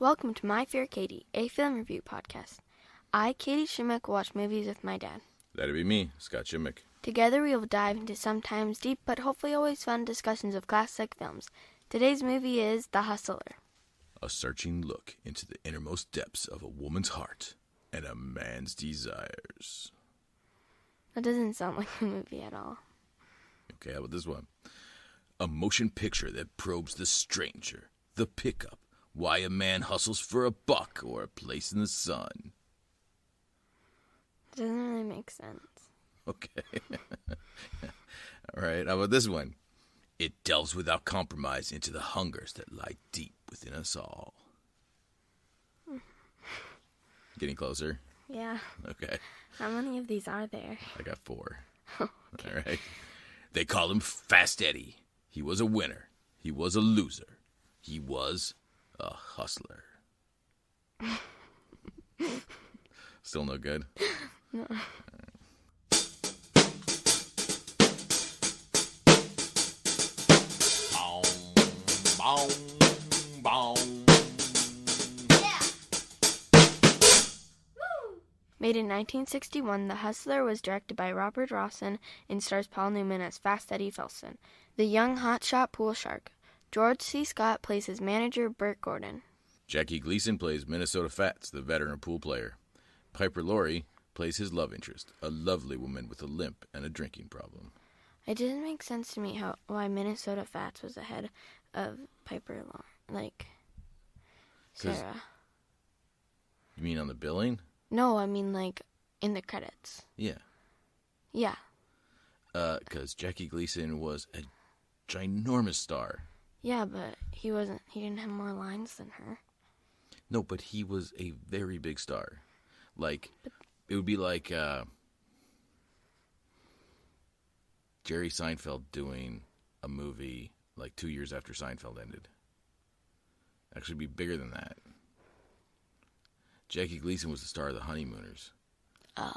Welcome to My Fair Katie, a film review podcast. I, Katie Shimmick, watch movies with my dad. That'd be me, Scott Shimmick. Together we will dive into sometimes deep but hopefully always fun discussions of classic films. Today's movie is The Hustler. A searching look into the innermost depths of a woman's heart and a man's desires. That doesn't sound like a movie at all. Okay, how about this one? A motion picture that probes the stranger, the pickup, why a man hustles for a buck or a place in the sun. Doesn't really make sense. Okay. All right, how about this one? It delves without compromise into the hungers that lie deep within us all. Getting closer? Yeah. Okay. How many of these are there? I got 4. Okay. All right. They call him Fast Eddie. He was a winner. He was a loser. He was a hustler. Still no good? No. Made in 1961, The Hustler was directed by Robert Rossen and stars Paul Newman as Fast Eddie Felsen, the young hotshot pool shark. George C. Scott plays his manager, Burt Gordon. Jackie Gleason plays Minnesota Fats, the veteran pool player. Piper Laurie plays his love interest, a lovely woman with a limp and a drinking problem. It didn't make sense to me why Minnesota Fats was ahead of Piper Laurie, Sarah. You mean on the billing? No, I mean in the credits. Yeah. Yeah. Because Jackie Gleason was a ginormous star. Yeah, but he didn't have more lines than her. No, but he was a very big star. It would be like Jerry Seinfeld doing a movie 2 years after Seinfeld ended. Actually, be bigger than that. Jackie Gleason was the star of The Honeymooners. Oh.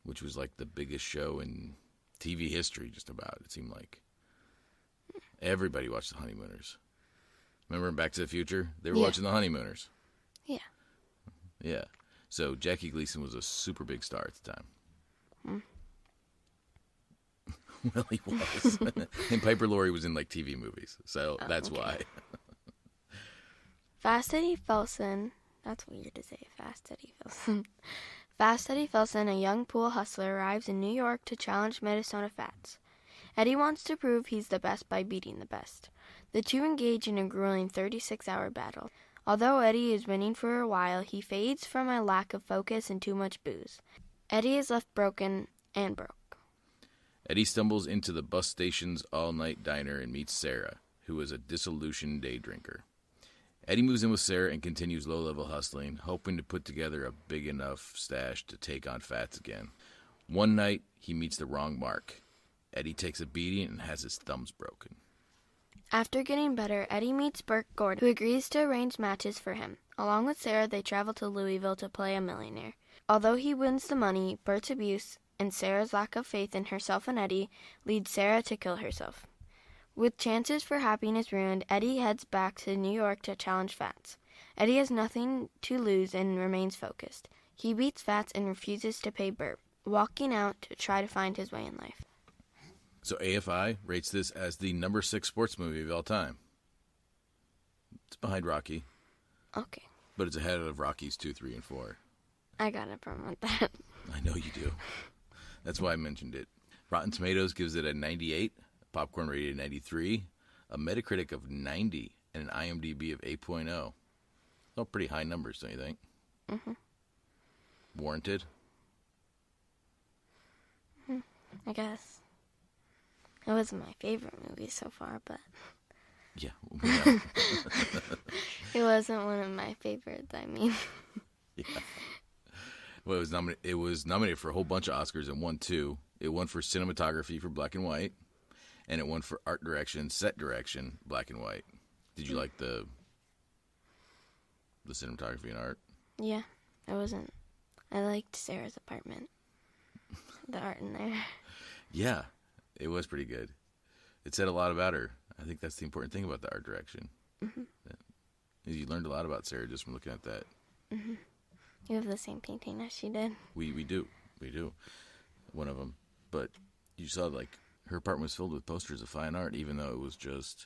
Which was the biggest show in TV history, just about. It seemed like everybody watched The Honeymooners. Remember in Back to the Future? They were watching The Honeymooners. Yeah. Yeah. So Jackie Gleason was a super big star at the time. Well, he was. And Piper Laurie was in TV movies. So that's why. Fast Eddie Felsen. That's weird to say, Fast Eddie Felsen. Fast Eddie Felsen, a young pool hustler, arrives in New York to challenge Minnesota Fats. Eddie wants to prove he's the best by beating the best. The two engage in a grueling 36-hour battle. Although Eddie is winning for a while, he fades from a lack of focus and too much booze. Eddie is left broken and broke. Eddie stumbles into the bus station's all-night diner and meets Sarah, who is a disillusioned day drinker. Eddie moves in with Sarah and continues low-level hustling, hoping to put together a big enough stash to take on Fats again. One night, he meets the wrong mark. Eddie takes a beating and has his thumbs broken. After getting better, Eddie meets Burt Gordon, who agrees to arrange matches for him. Along with Sarah, they travel to Louisville to play a millionaire. Although he wins the money, Burt's abuse and Sarah's lack of faith in herself and Eddie lead Sarah to kill herself. With chances for happiness ruined, Eddie heads back to New York to challenge Fats. Eddie has nothing to lose and remains focused. He beats Fats and refuses to pay Burt, walking out to try to find his way in life. So AFI rates this as the number 6 sports movie of all time. It's behind Rocky. Okay. But it's ahead of Rockies 2, 3, and 4. I gotta promote that. I know you do. That's why I mentioned it. Rotten Tomatoes gives it a 98, Popcorn rated 93, a Metacritic of 90, and an IMDb of 8.0. All pretty high numbers, don't you think? Mm-hmm. Warranted? I guess. It wasn't my favorite movie so far, but... Yeah. We know. It wasn't one of my favorites, Yeah. Well, it was nominated for a whole bunch of Oscars and won 2. It won for cinematography for black and white, and it won for art direction, set direction, black and white. Did you like the cinematography and art? Yeah, I liked Sarah's apartment. The art in there. Yeah, it was pretty good. It said a lot about her. I think that's the important thing about the art direction. Mm-hmm. You learned a lot about Sarah just from looking at that. You have the same painting as she did. We do. One of them. But you saw, like, her apartment was filled with posters of fine art, even though it was just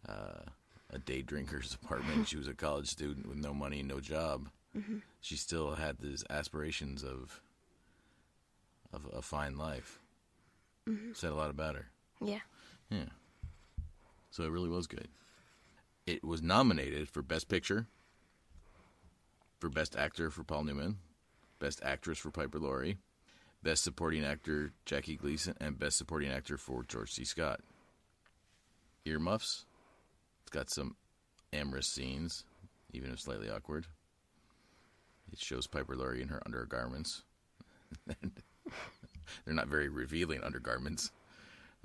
a day drinker's apartment. She was a college student with no money, no job. She still had these aspirations of a fine life. Said a lot about her. Yeah. Yeah. So it really was good. It was nominated for Best Picture, for Best Actor for Paul Newman, Best Actress for Piper Laurie, Best Supporting Actor Jackie Gleason, and Best Supporting Actor for George C. Scott. Earmuffs. It's got some amorous scenes, even if slightly awkward. It shows Piper Laurie in her undergarments. They're not very revealing undergarments.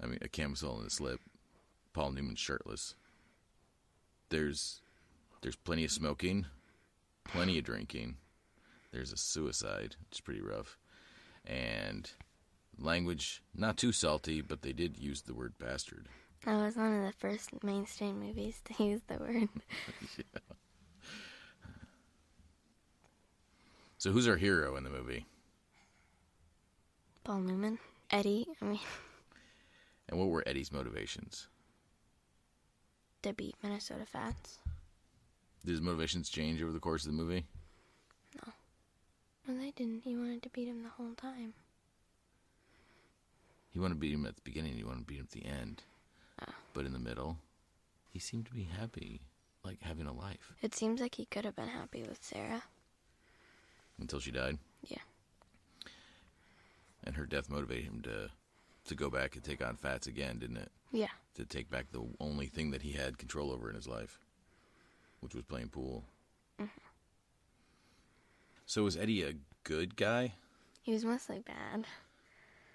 I mean, a camisole and a slip. Paul Newman shirtless. There's plenty of smoking, plenty of drinking. There's a suicide, which is pretty rough. And language, not too salty, but they did use the word bastard. That was one of the first mainstream movies to use the word. Yeah. So who's our hero in the movie? Paul Newman. Eddie, And what were Eddie's motivations? to beat Minnesota Fats. Did his motivations change over the course of the movie? No. Well, they didn't. He wanted to beat him the whole time. He wanted to beat him at the beginning, he wanted to beat him at the end. But in the middle, he seemed to be happy, like having a life. It seems like he could have been happy with Sarah. Until she died? Yeah. And her death motivated him to go back and take on Fats again, didn't it? Yeah. To take back the only thing that he had control over in his life, which was playing pool. So was Eddie a good guy? He was mostly bad.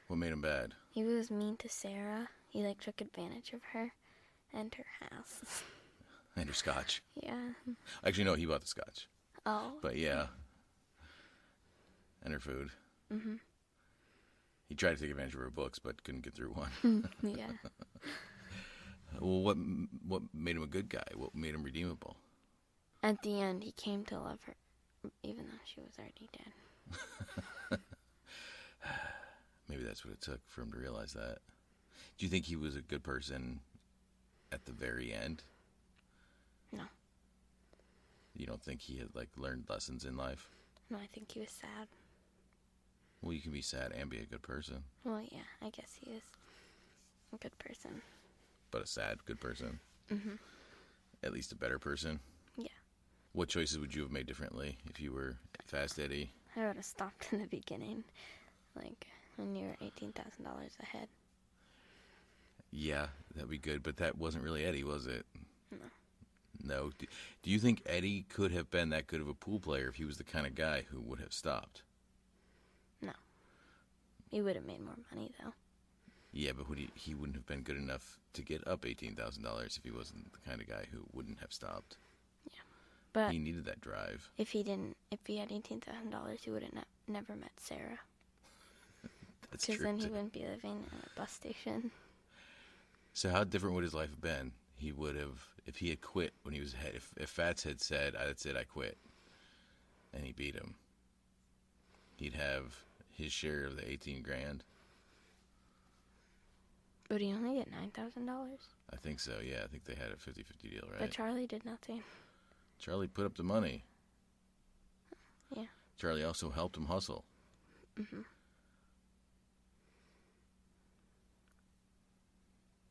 What made him bad? He was mean to Sarah. He, took advantage of her and her house. And her scotch. Yeah. Actually, no, he bought the scotch. Oh. But yeah. And her food. He tried to take advantage of her books, but couldn't get through one. Yeah. Well, what made him a good guy? What made him redeemable? At the end, he came to love her, even though she was already dead. Maybe that's what it took for him to realize that. Do you think he was a good person at the very end? No. You don't think he had, learned lessons in life? No, I think he was sad. Well, you can be sad and be a good person. Well, yeah, I guess he was a good person. But a sad, good person? At least a better person? Yeah. What choices would you have made differently if you were Fast Eddie? I would have stopped in the beginning, when you were $18,000 ahead. Yeah, that'd be good, but that wasn't really Eddie, was it? No. No. Do you think Eddie could have been that good of a pool player if he was the kind of guy who would have stopped? No. He would have made more money, though. Yeah, but he wouldn't have been good enough to get up $18,000 if he wasn't the kind of guy who wouldn't have stopped. Yeah. But he needed that drive. if he had $18,000, he would have never met Sarah. That's true. Because then he wouldn't be living at a bus station. So how different would his life have been? He would have, if he had quit when he was ahead, if Fats had said, that's it, I quit, and he beat him, he'd have his share of the $18,000. Would he only get $9,000? I think so, yeah. I think they had a 50-50 deal, right? But Charlie did nothing. Charlie put up the money. Yeah. Charlie also helped him hustle.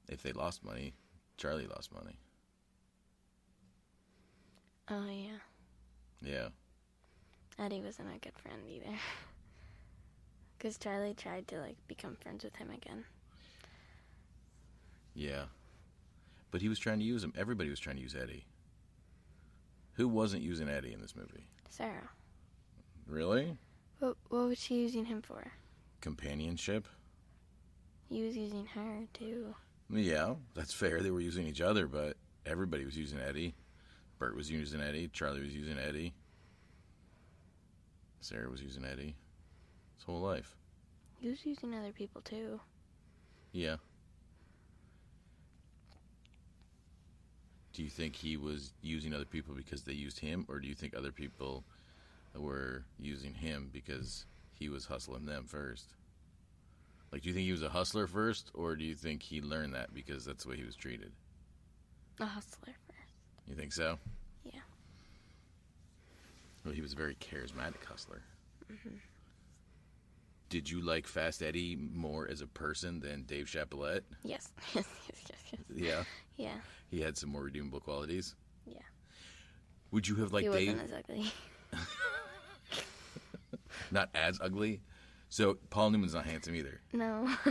If they lost money, Charlie lost money. Oh, yeah. Yeah. Eddie wasn't a good friend either. Because Charlie tried to, become friends with him again. Yeah. But he was trying to use him. Everybody was trying to use Eddie. Who wasn't using Eddie in this movie? Sarah. Really? What was she using him for? Companionship? He was using her, too. Yeah, that's fair. They were using each other, but everybody was using Eddie. Bert was using Eddie. Charlie was using Eddie. Sarah was using Eddie. His whole life. He was using other people, too. Yeah. Do you think he was using other people because they used him, or do you think other people were using him because he was hustling them first? Like, do you think he was a hustler first, or do you think he learned that because that's the way he was treated? A hustler first. You think so? Yeah. Well, he was a very charismatic hustler. Mm-hmm. Did you like Fast Eddie more as a person than Dave Chappellette? Yes. Yeah? Yeah. He had some more redeemable qualities? Yeah. Would you have liked He Dave? wasn't as ugly. Not as ugly? So, Paul Newman's not handsome either. No. I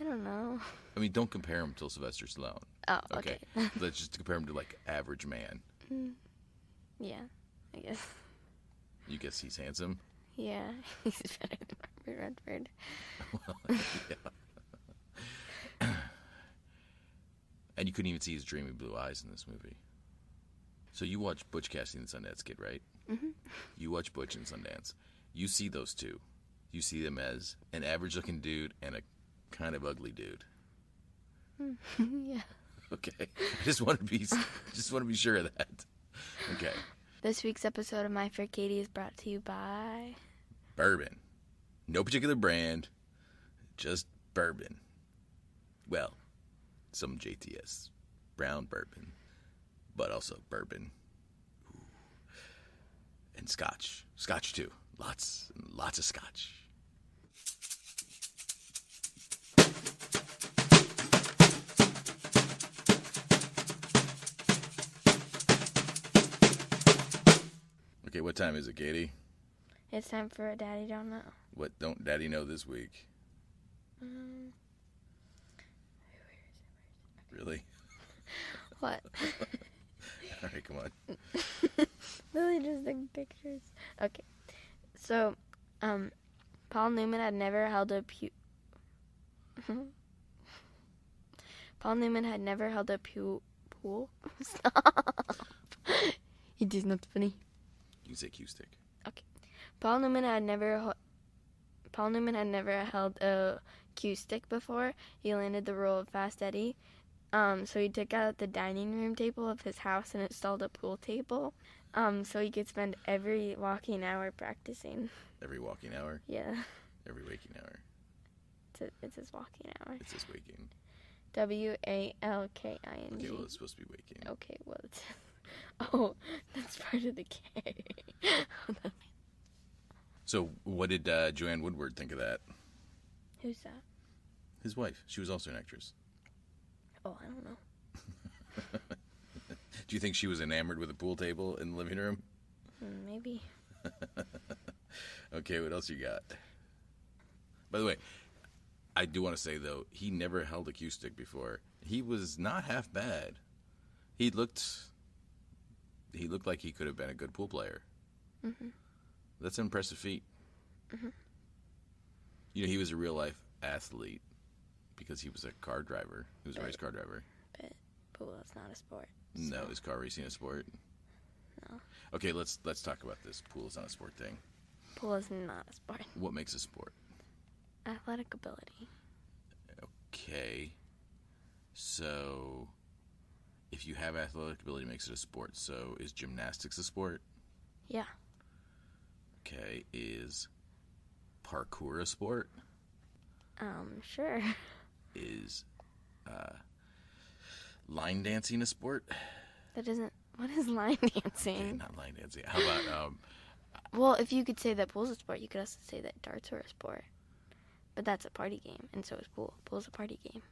don't know. I mean, don't compare him to Sylvester Stallone. Oh, okay. Let's just compare him to, like, average man. Yeah, I guess. You guess he's handsome? Yeah, he's better than Robert Redford. Well, yeah. And you couldn't even see his dreamy blue eyes in this movie. So you watch Butch Cassidy and the Sundance Kid, right? Mm-hmm. You watch Butch and Sundance. You see those two. You see them as an average-looking dude and a kind of ugly dude. Yeah. Okay. I just want to be sure of that. Okay. This week's episode of My Fair Katie is brought to you by Bourbon. No particular brand, just bourbon. Well, some JTS brown bourbon, but also bourbon. Ooh. And scotch. Scotch too. Lots and lots of scotch. Okay, what time is it, Katie? It's time for a Daddy Don't Know. What don't Daddy know this week? Really? What? All right, come on. Lily just took pictures. Okay. So, Paul Newman had never held a pool. Stop. It is not funny. You can say Q-stick. Okay. Paul Newman had never held a cue stick before. He landed the role of Fast Eddie. So he took out the dining room table of his house and installed a pool table. So he could spend every walking hour practicing. Every walking hour? Yeah. Every waking hour? It's his walking hour. It's his waking. Walking. Okay, well, it's supposed to be waking. Okay, well, it's... Oh, that's part of the K. So, what did Joanne Woodward think of that? Who's that? His wife. She was also an actress. Oh, I don't know. Do you think she was enamored with a pool table in the living room? Maybe. Okay, what else you got? By the way, I do want to say, though, he never held a cue stick before. He was not half bad. He looked like he could have been a good pool player. Mm-hmm. That's an impressive feat. Mm-hmm. You know, he was a real-life athlete because he was a car driver. He was a race car driver. But pool is not a sport. No, is car racing a sport? No. Okay, let's talk about this. Pool is not a sport thing. Pool is not a sport. What makes a sport? Athletic ability. Okay. So, if you have athletic ability, it makes it a sport. So, is gymnastics a sport? Yeah. Okay. Is parkour a sport? Sure. Is line dancing a sport? That isn't... What is line dancing? Okay, not line dancing. How about... Well, if you could say that pool's a sport, you could also say that darts are a sport. But that's a party game, and so is pool. Pool's a party game.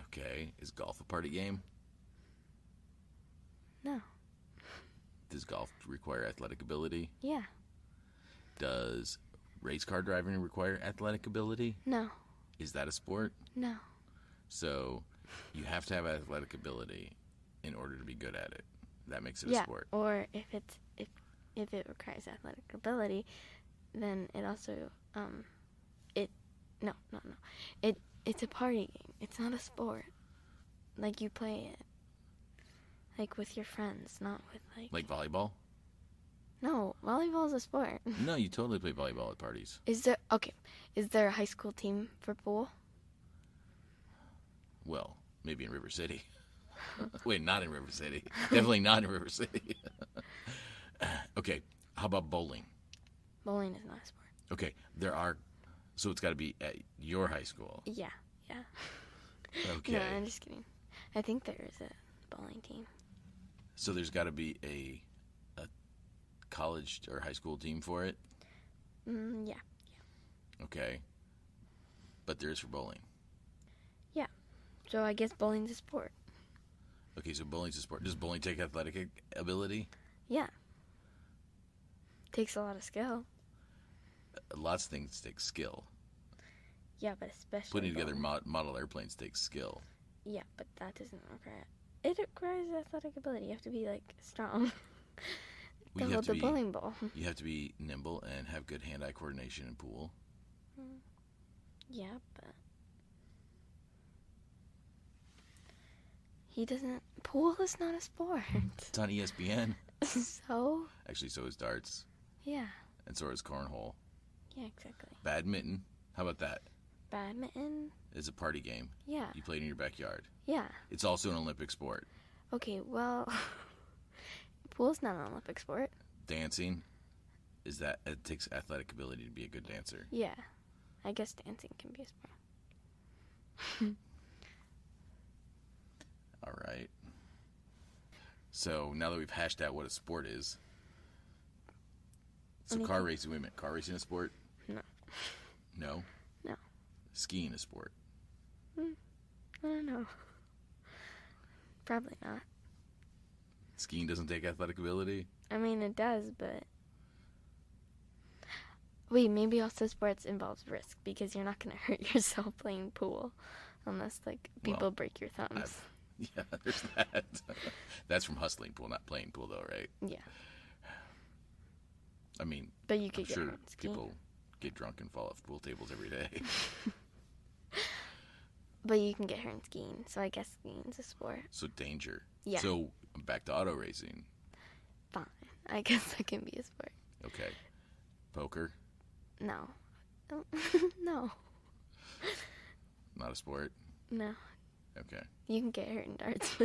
Okay. Is golf a party game? No. Does golf require athletic ability? Yeah. Does race car driving require athletic ability? No. Is that a sport? No. So, you have to have athletic ability in order to be good at it. That makes it a Yeah, sport. or if it requires athletic ability, then it also it's a party game. It's not a sport. Like you play it like with your friends, not with like volleyball? No, volleyball is a sport. No, you totally play volleyball at parties. Is there a high school team for pool? Well, maybe in River City. Wait, not in River City. Definitely not in River City. Okay, how about bowling? Bowling is not a sport. Okay, so it's got to be at your high school. Yeah. Okay. No, I'm just kidding. I think there is a bowling team. So there's got to be a college or high school team for it? Yeah. Okay. But there is for bowling. Yeah. So I guess bowling's a sport. Okay, so bowling's a sport. Does bowling take athletic ability? Yeah. Takes a lot of skill. Lots of things take skill. Yeah, but especially Putting together bowling. model airplanes takes skill. Yeah, but that doesn't require. It requires athletic ability. You have to be strong Well, to you have hold to the be- bowling ball. You have to be nimble and have good hand-eye coordination in pool. Yeah, but he doesn't. Pool is not a sport. It's on ESPN. So Actually, so is darts, yeah, and so is cornhole. yeah, exactly. Badminton. How about that? Badminton. It's a party game. Yeah, You play it in your backyard. yeah. It's also an Olympic sport. Okay, well, pool's not an Olympic sport. Dancing is that it takes athletic ability to be a good dancer. Yeah, I guess dancing can be a sport. All right. So now that we've hashed out what a sport is, so Let me car think. racing. Wait a minute, car racing a sport? No. No. No. Skiing a sport. I don't know. Probably not. Skiing doesn't take athletic ability. I mean, it does, but wait, maybe also sports involves risk because you're not gonna hurt yourself playing pool, unless people Well, break your thumbs. Yeah, there's that. That's from hustling pool, not playing pool, though, right? Yeah, I mean, but you I'm could get sure hurt skiing. people get drunk and fall off pool tables every day. But you can get hurt in skiing, so I guess skiing's a sport. So danger. Yeah. So back to auto racing. Fine, I guess that can be a sport. Okay. Poker, No, no, not a sport. no. Okay. You can get hurt in darts.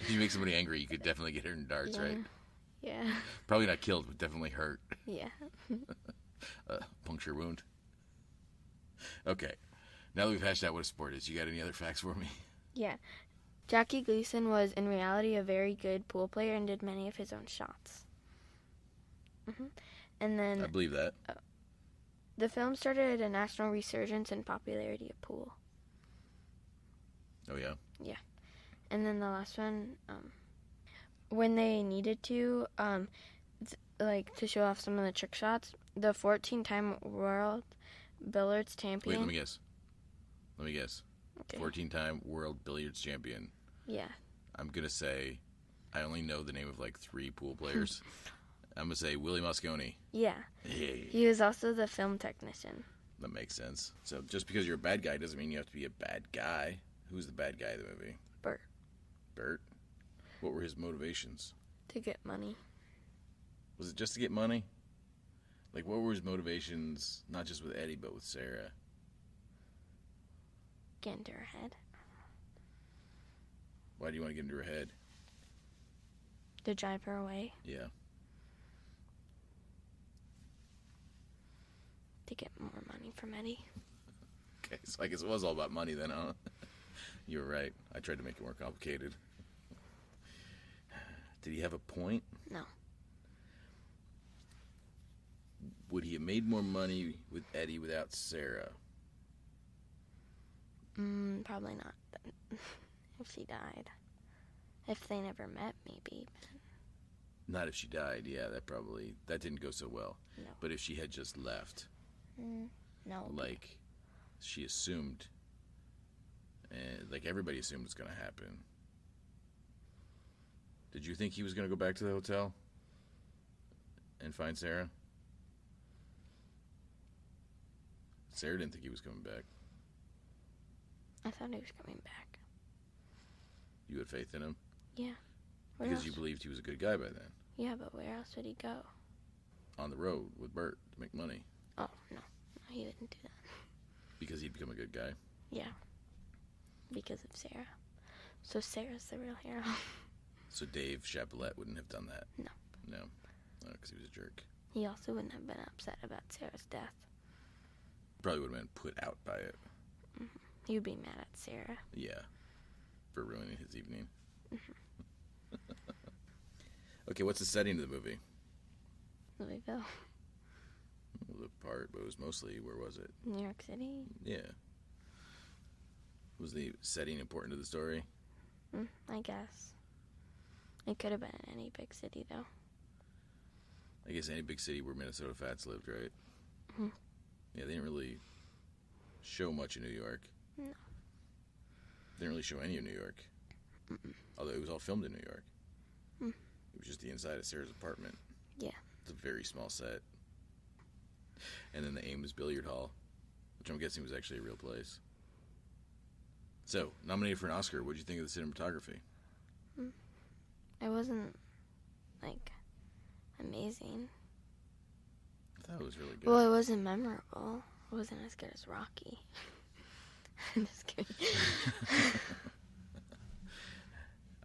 If you make somebody angry, you could definitely get hurt in darts, Yeah. right? Yeah, Probably not killed, but definitely hurt. yeah. Puncture wound. Okay. Now that we've hashed out what a sport is, you got any other facts for me? Yeah. Jackie Gleason was in reality a very good pool player and did many of his own shots. And I then believe that. the film started a national resurgence in popularity of pool. Oh, yeah? And then the last one, when they needed to, to show off some of the trick shots, the 14-time world billiards champion. Wait, let me guess. Okay. 14-time world billiards champion. Yeah. I'm going to say, I only know the name of 3 pool players. I'm going to say Willie Mosconi. Yeah. Hey, He was also the film technician. that makes sense. So just because you're a bad guy doesn't mean you have to be a bad guy. Who's the bad guy of the movie? Bert. Bert? What were his motivations? To get money. Was it just to get money? What were his motivations, not just with Eddie, but with Sarah? Get into her head. Why do you want to get into her head? To drive her away. Yeah. To get more money from Eddie. Okay, so I guess it was all about money then, huh? You were right. I tried to make it more complicated. Did he have a point? No. Would he have made more money with Eddie without Sarah? Probably not. If she died. If they never met, maybe. Not if she died. Yeah, that didn't go so well. No. But if she had just left, No. she assumed, and everybody assumed it's going to happen. Did you think he was going to go back to the hotel and find Sarah? Sarah didn't think he was coming back. I thought he was coming back. You had faith in him? Yeah. Where Because else? you believed he was a good guy by then. Yeah, but where else would he go? On the road with Bert to make money. Oh, no. He wouldn't do that. Because he'd become a good guy. Yeah. because of Sarah. So Sarah's the real hero. So Dave Chapelet wouldn't have done that? No. No? Because he was a jerk. He also wouldn't have been upset about Sarah's death. Probably would have been put out by it. Mm-hmm. He would be mad at Sarah. Yeah. For ruining his evening. Okay, what's the setting of the movie? Louisville. The part, but it was mostly, where was it? New York City. Yeah. Was the setting important to the story? I guess. It could have been in any big city, though. I guess any big city where Minnesota Fats lived, right? Mm-hmm. Yeah, they didn't really show much in New York. No. They didn't really show any of New York. Mm-mm. Although it was all filmed in New York. Mm. It was just the inside of Sarah's apartment. Yeah. It's a very small set. And then the Ames Billiard Hall, which I'm guessing was actually a real place. So, nominated for an Oscar, what did you think of the cinematography? It wasn't, amazing. I thought it was really good. Well, it wasn't memorable. It wasn't as good as Rocky. I'm just kidding.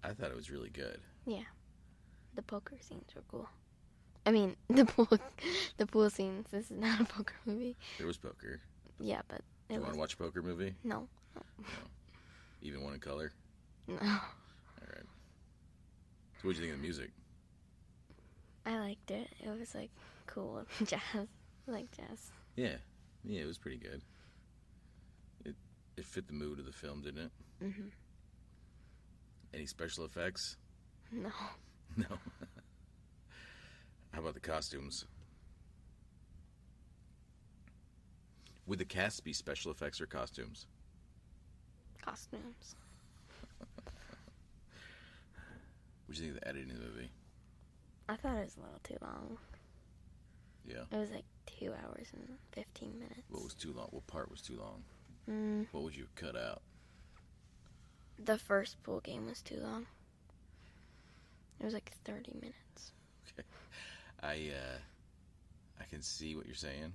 I thought it was really good. Yeah. The poker scenes were cool. I mean, the pool scenes. This is not a poker movie. There was poker. Yeah, but Do you want to watch a poker movie? No. No. Even one in color? No. All right. So what did you think of the music? I liked it. It was, cool. Jazz. I like jazz. Yeah. Yeah, it was pretty good. It fit the mood of the film, didn't it? Mm-hmm. Any special effects? No. No. How about the costumes? Would the cast be special effects or costumes? Costumes. What do you think of the editing of the movie? I thought it was a little too long. Yeah. It was 2 hours and 15 minutes. What was too long? What part was too long? What would you cut out? The first pool game was too long. It was 30 minutes. Okay. I can see what you're saying.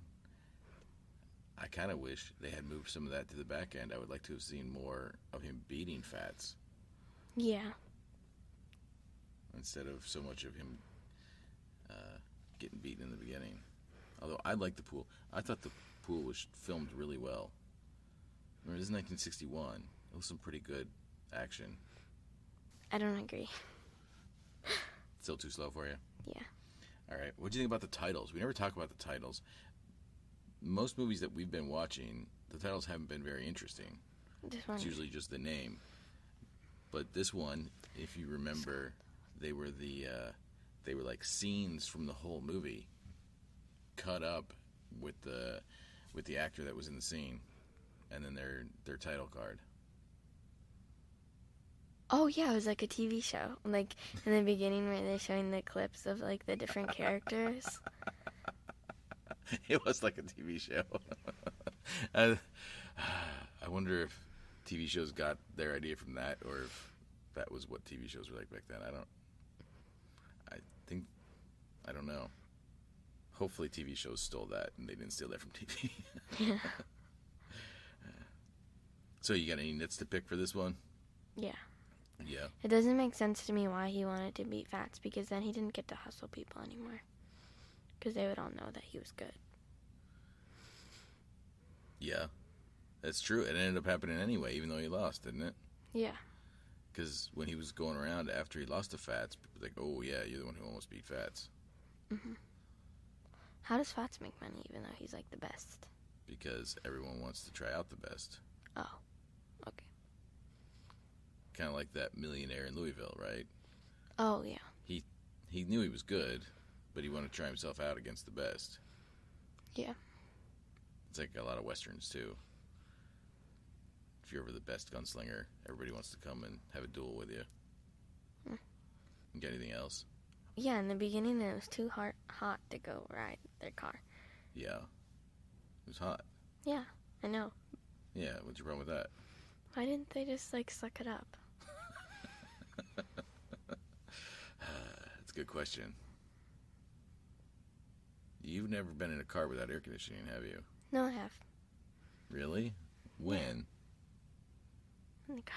I kind of wish they had moved some of that to the back end. I would like to have seen more of him beating Fats Yeah. instead of so much of him getting beaten in the beginning. Although I liked the pool. I thought the pool was filmed really well. Remember, this is 1961. It was some pretty good action. I don't agree. Still too slow for you? Yeah. All right. What do you think about the titles? We never talk about the titles. Most movies that we've been watching, the titles haven't been very interesting. This one. It's usually just the name. But this one, if you remember, they were like scenes from the whole movie cut up with the actor that was in the scene, and then their title card. Oh, yeah, it was like a TV show. In the beginning where they're showing the clips of, the different characters. It was like a TV show. I wonder if TV shows got their idea from that, or if that was what TV shows were like back then. I don't know. Hopefully TV shows stole that, and they didn't steal that from TV. Yeah. So you got any nits to pick for this one? Yeah. Yeah. It doesn't make sense to me why he wanted to beat Fats, because then he didn't get to hustle people anymore. Because they would all know that he was good. Yeah. That's true. It ended up happening anyway, even though he lost, didn't it? Yeah. Because when he was going around after he lost to Fats, people were like, oh, yeah, you're the one who almost beat Fats. Mm-hmm. How does Fats make money, even though he's, the best? Because everyone wants to try out the best. Oh. Okay. Kind of like that millionaire in Louisville, right? Oh, yeah. He knew he was good, but he wanted to try himself out against the best. Yeah. It's like a lot of Westerns, too. If you're ever the best gunslinger, everybody wants to come and have a duel with you. You got anything else? Yeah, in the beginning it was too hot to go ride their car. Yeah. It was hot. Yeah, I know. Yeah, what's your problem with that? Why didn't they just, suck it up? That's a good question. You've never been in a car without air conditioning, have you? No, I have. Really? When? Oh my God.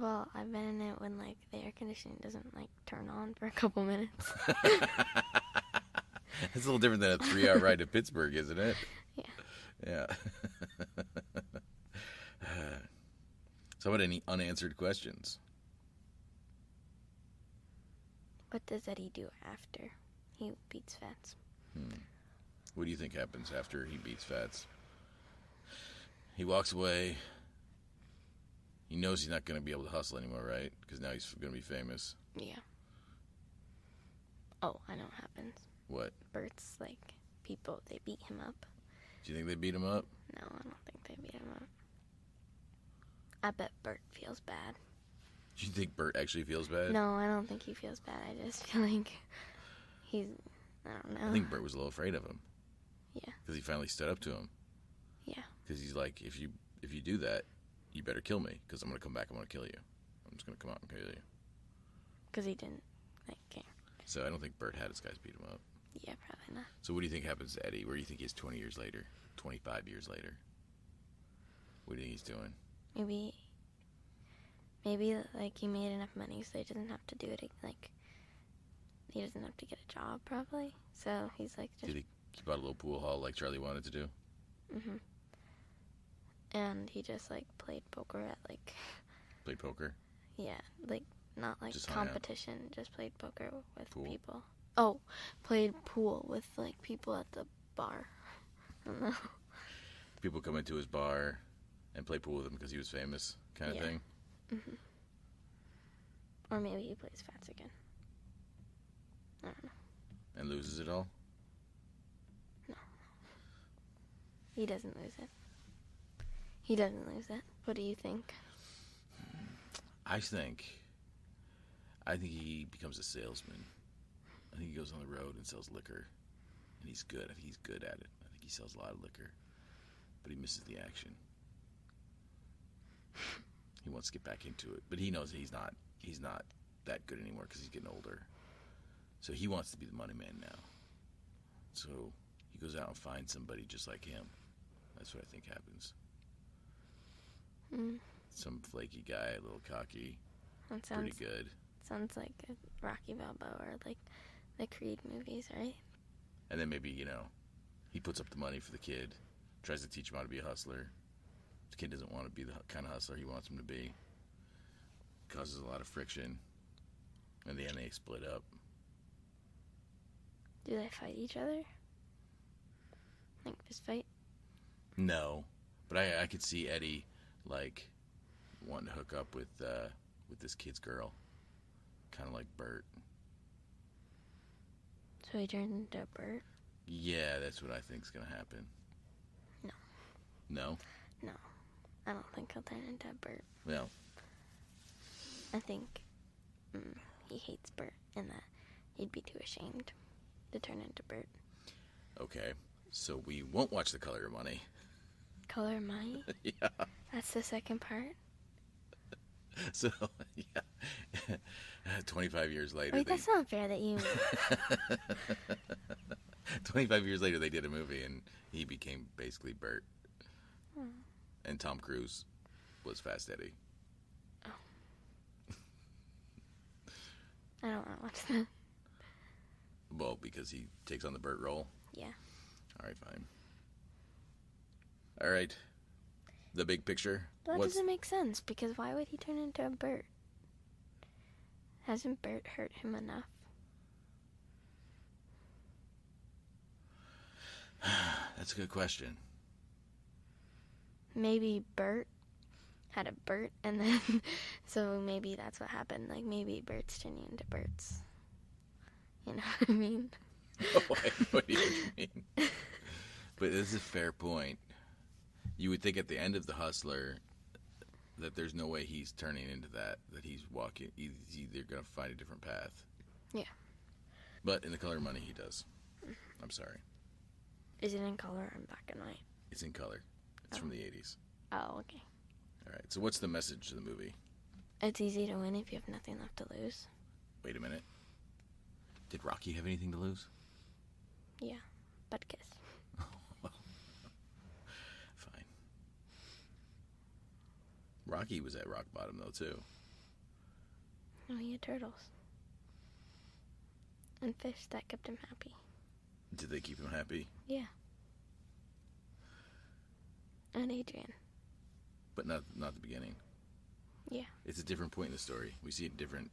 Well, I've been in it when, like, the air conditioning doesn't, like, turn on for a couple minutes. It's a little different than a 3-hour ride to Pittsburgh, isn't it? Yeah. Yeah. So how about any unanswered questions? What does Eddie do after he beats Fats? What do you think happens after he beats Fats? He walks away. He knows he's not going to be able to hustle anymore, right? Because now he's going to be famous. Yeah. Oh, I know what happens. What? Bert's, like, people, they beat him up. Do you think they beat him up? No, I don't think they beat him up. I bet Bert feels bad. Do you think Bert actually feels bad? No, I don't think he feels bad. I just feel like he's, I don't know. I think Bert was a little afraid of him. Yeah. Because he finally stood up to him. Yeah. Because he's like, if you do that, you better kill me. Because I'm going to come back, I'm going to kill you. I'm just going to come out and kill you. Because he didn't, like, care. So I don't think Bert had his guys beat him up. Yeah, probably not. So what do you think happens to Eddie? Where do you think he is 20 years later? 25 years later? What do you think he's doing? Maybe, like, he made enough money so he doesn't have to do it, like, he doesn't have to get a job, probably. So he's, like, just... Did he bought a little pool hall like Charlie wanted to do? Mm-hmm. And he just, like, played poker at, like... Played poker? Yeah, like, not, like, Just hung out. competition. Just played poker with Pool? people. Oh, played pool with, like, people at the bar. I don't know. People come into his bar and play pool with him because he was famous, kind of Yeah. thing? Mm-hmm. Or maybe he plays Fats again. I don't know. And loses it all? He doesn't lose it. He doesn't lose it. What do you think? I think he becomes a salesman. I think he goes on the road and sells liquor. And he's good. I think he's good at it. I think he sells a lot of liquor. But he misses the action. He wants to get back into it. But he knows that he's not that good anymore because he's getting older. So he wants to be the money man now. So he goes out and finds somebody just like him. That's what I think happens. Mm, Some flaky guy, a little cocky, that sounds pretty good. sounds like a Rocky Balboa or like the Creed movies, right? And then maybe, he puts up the money for the kid, tries to teach him how to be a hustler. The kid doesn't want to be the kind of hustler he wants him to be. Causes a lot of friction. In the end, they split up. Do they fight each other? Like fist fight? No. But I could see Eddie, like, wanting to hook up with this kid's girl. Kind of like Bert. So he turns into a Bert? Yeah, that's what I think's going to happen. No. No? No. I don't think he'll turn into a Bert. Well, I think he hates Bert and that he'd be too ashamed to turn into Bert. okay. So we won't watch The Color of Money. Color of Money? Yeah. That's the second part? So, yeah. 25 years later. Wait, that's not fair that you... 25 years later, they did a movie, and he became basically Bert. And Tom Cruise was Fast Eddie. I don't want to watch that. Well, because he takes on the Bert role. Yeah. All right, fine. All right. The big picture. That doesn't make sense, because why would he turn into a Bert? Hasn't Bert hurt him enough? That's a good question. Maybe Bert had a Bert, and then... so maybe that's what happened. Like, maybe Bert's turning into Berts. You know what I mean? Oh, I have no idea what you mean. But this is a fair point. You would think at the end of The Hustler that there's no way he's turning into that he's walking, he's either going to find a different path. Yeah. But in The Color of Money, he does. I'm sorry. Is it in color or in black and white? It's in color. It's from the 80s. Oh, okay. All right. So what's the message of the movie? It's easy to win if you have nothing left to lose. Wait a minute. Did Rocky have anything to lose? Yeah. Butt kiss. Fine. Rocky was at rock bottom, though, too. Oh, he had turtles. And fish that kept him happy. Did they keep him happy? Yeah. And Adrian. But not the beginning. Yeah. It's a different point in the story. We see a different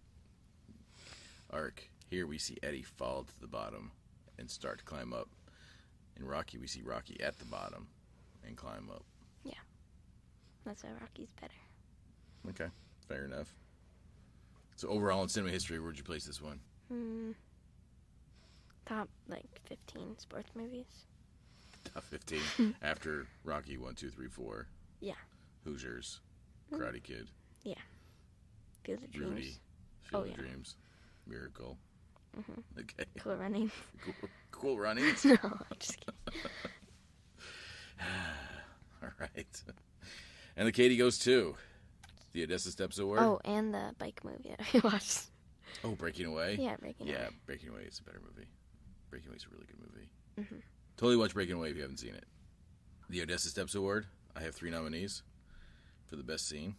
arc. Here we see Eddie fall to the bottom and start to climb up. In Rocky, we see Rocky at the bottom and climb up. Yeah. That's why Rocky's better. Okay, fair enough. So overall in cinema history, where'd you place this one? Top, 15 sports movies. Top 15 after Rocky 1, 2, 3, 4. Yeah. Hoosiers, Karate Kid. Yeah. Field of Dreams. Rudy, Field of Dreams, Miracle. Mm-hmm. Okay. Cool Running. Cool Runnings? No, I'm just kidding. All right. And the Katie goes to the Odessa Steps Award. Oh, and the bike movie that we watched. Oh, Breaking Away? Yeah, Breaking Away. Yeah, Breaking Away is a better movie. Breaking Away is a really good movie. Mm-hmm. Totally watch Breaking Away if you haven't seen it. The Odessa Steps Award, I have 3 nominees for the best scene.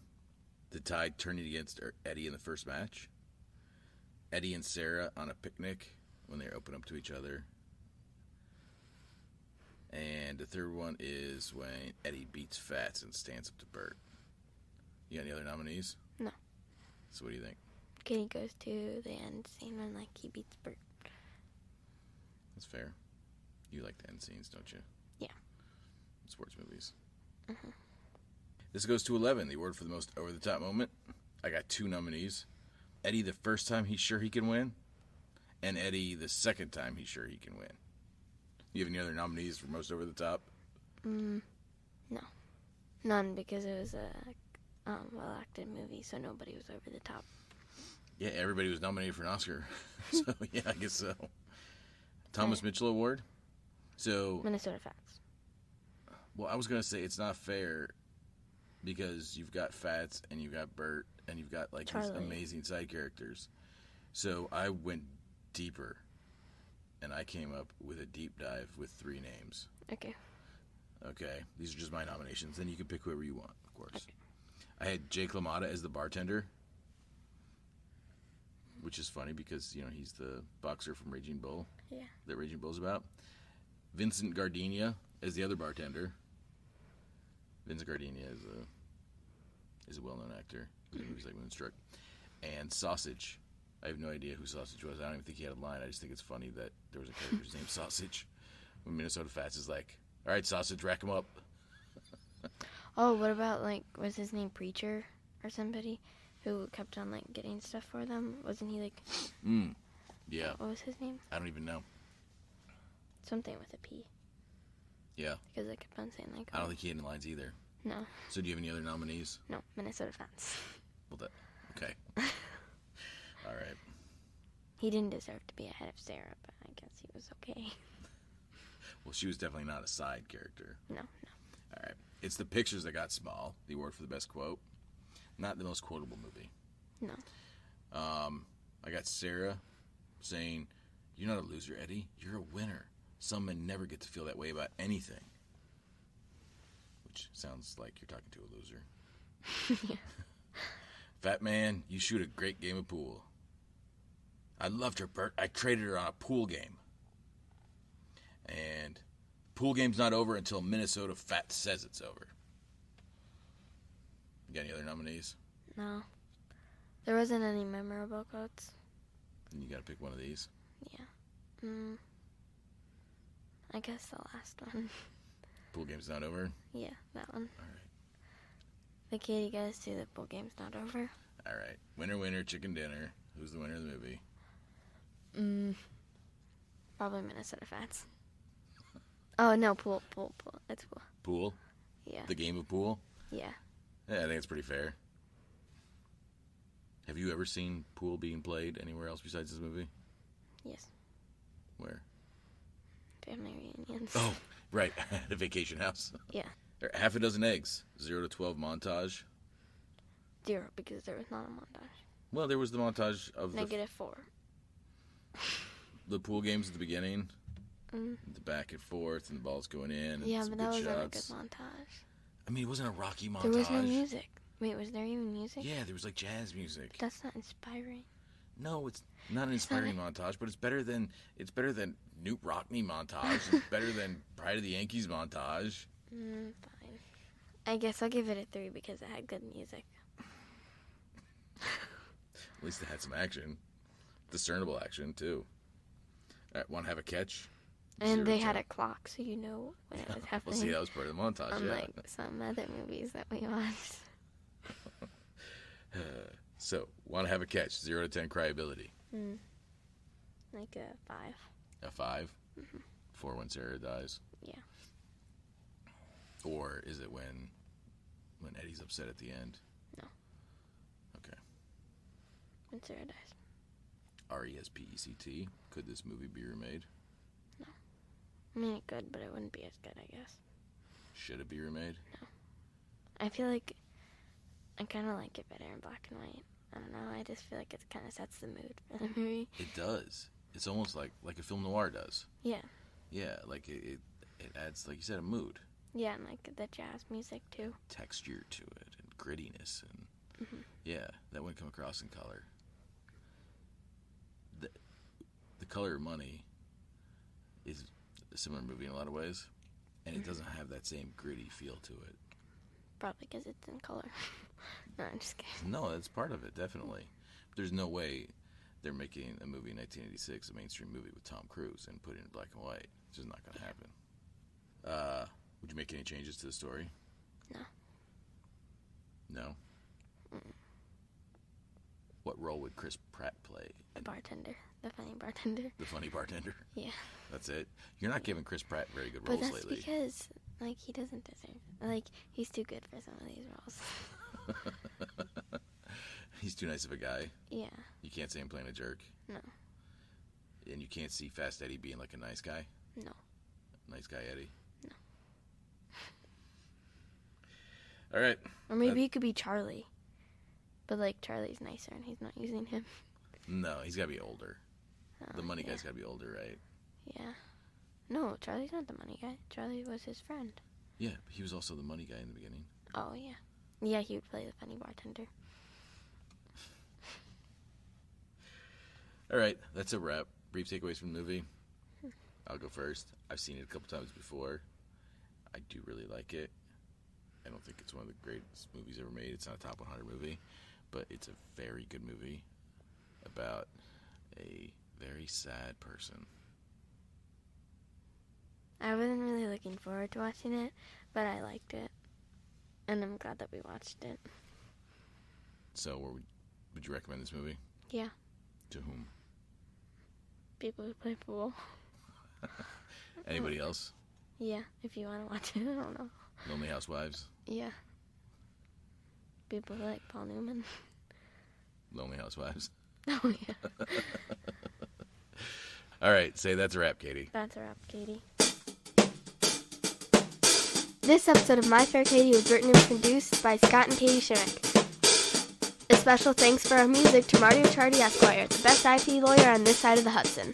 The tide turning against Eddie in the first match. Eddie and Sarah on a picnic when they open up to each other. And the third one is when Eddie beats Fats and stands up to Bert. You got any other nominees? No. So what do you think? Katie goes to the end scene when he beats Bert. That's fair. You like the end scenes, don't you? Yeah. Sports movies. Mm-hmm. This goes to 11, the award for the most over-the-top moment. I got 2 nominees. Eddie the first time he's sure he can win, and Eddie the second time he's sure he can win. You have any other nominees for most over-the-top? No. None, because it was a well-acted movie, so nobody was over the top. Yeah, everybody was nominated for an Oscar. So, yeah, I guess so. Thomas Mitchell Award. So, Minnesota Fats. Well, I was going to say it's not fair because you've got Fats and you've got Bert and you've got Charlie. These amazing side characters. So I went deeper and I came up with a deep dive with 3 names. Okay. Okay, these are just my nominations. Then you can pick whoever you want, of course. Okay. I had Jake LaMotta as the bartender, which is funny because, he's the boxer from Raging Bull. Yeah. That Raging Bull's about. Vincent Gardenia as the other bartender. Vincent Gardenia is a well-known actor. He's in movies like Moonstruck. And Sausage. I have no idea who Sausage was. I don't even think he had a line. I just think it's funny that there was a character named Sausage. When Minnesota Fats is like, all right, Sausage, rack him up. Oh, what about, was his name Preacher or somebody who kept on, getting stuff for them? Wasn't he, Yeah. What was his name? I don't even know. Something with a P. Yeah. Because I kept on saying, I don't think he had any lines either. No. So do you have any other nominees? No, Minnesota Fats. Well, okay. All right. He didn't deserve to be ahead of Sarah, but I guess he was okay. Well, she was definitely not a side character. No. All right. It's The Pictures That Got Small, the award for the best quote. Not the most quotable movie. No. I got Sarah saying, "You're not a loser, Eddie. You're a winner. Some men never get to feel that way about anything." Which sounds like you're talking to a loser. Yeah. Fat man, you shoot a great game of pool. I loved her, Bert. I traded her on a pool game. And pool game's not over until Minnesota Fat says it's over. You got any other nominees? No. There wasn't any memorable quotes. And you got to pick one of these. Yeah. I guess the last one. Pool game's not over? Yeah, that one. All right. The Katie guys do the pool game's not over. All right. Winner, winner, chicken dinner. Who's the winner of the movie? Probably Minnesota Fats. Oh, no, pool. It's pool. Pool? Yeah. The game of pool? Yeah. Yeah, I think it's pretty fair. Have you ever seen pool being played anywhere else besides this movie? Yes. Where? Family reunions. Oh, right. At a vacation house. Yeah. Half a dozen eggs. 0 to 12 montage. 0, because there was not a montage. Well, there was the montage of -4. the pool games at the beginning. Mm. The back and forth, and the balls going in. And Yeah, some but that good wasn't shots. a good montage. I mean, it wasn't a Rocky montage. There was no music. Wait, was there even music? Yeah, there was like jazz music. That's not inspiring. No, it's not an inspiring montage, but it's better than Newt Rockney montage. It's better than Pride of the Yankees montage. Fine. I guess I'll give it a 3 because it had good music. At least it had some action. Discernible action, too. All right, want to have a catch? And they had a clock, so you know when it was happening. Well, see, that was part of the montage, Unlike some other movies that we watched. So, want to have a catch? 0 to 10 cryability. Like a 5. A 5? Mm-hmm. For when Sarah dies? Yeah. Or is it when Eddie's upset at the end? No. Okay. When Sarah dies. RESPECT. Could this movie be remade? No. I mean, it could, but it wouldn't be as good, I guess. Should it be remade? No. I feel like I kind of like it better in black and white. I don't know. I just feel like it kind of sets the mood for the movie. It does. It's almost like a film noir does. Yeah. Yeah, like it adds, like you said, a mood. Yeah, and like the jazz music too. Texture to it and grittiness and yeah, that wouldn't come across in color. The Color of Money is a similar movie in a lot of ways, and it doesn't have that same gritty feel to it. Probably because it's in color. No, I'm just kidding. No, that's part of it, definitely. There's no way they're making a movie in 1986, a mainstream movie with Tom Cruise, and put it in black and white. It's just not going to happen. Would you make any changes to the story? No. No? What role would Chris Pratt play? The bartender. The funny bartender. The funny bartender? Yeah. That's it? You're not giving Chris Pratt very good But roles that's lately. because, like, he doesn't deserve it. Like, he's too good for some of these roles. He's too nice of a guy. Yeah. You can't say him playing a jerk. No. And you can't see Fast Eddie being like a nice guy? No. Nice guy Eddie? No. All right. Or maybe he could be Charlie. But, like, Charlie's nicer and he's not using him. No, he's got to be older. The money yeah. guy's got to be older, right? Yeah. No, Charlie's not the money guy. Charlie was his friend. Yeah, but he was also the money guy in the beginning. Oh, yeah. Yeah, he would play the funny bartender. All right, that's a wrap. Brief takeaways from the movie. I'll go first. I've seen it a couple times before. I do really like it. I don't think it's one of the greatest movies ever made. It's not a top 100 movie, but it's a very good movie about a very sad person. I wasn't really looking forward to watching it, but I liked it. And I'm glad that we watched it. So, would you recommend this movie? Yeah. To whom? People who play pool. Anybody else? Yeah, if you want to watch it, I don't know. Lonely Housewives? Yeah. People who like Paul Newman. Lonely Housewives? Oh, yeah. All right, say that's a wrap, Katie. That's a wrap, Katie. This episode of My Fair Katie was written and produced by Scott and Katie Shimmick. A special thanks for our music to Marty Ricciardi Esquire, the best IP lawyer on this side of the Hudson.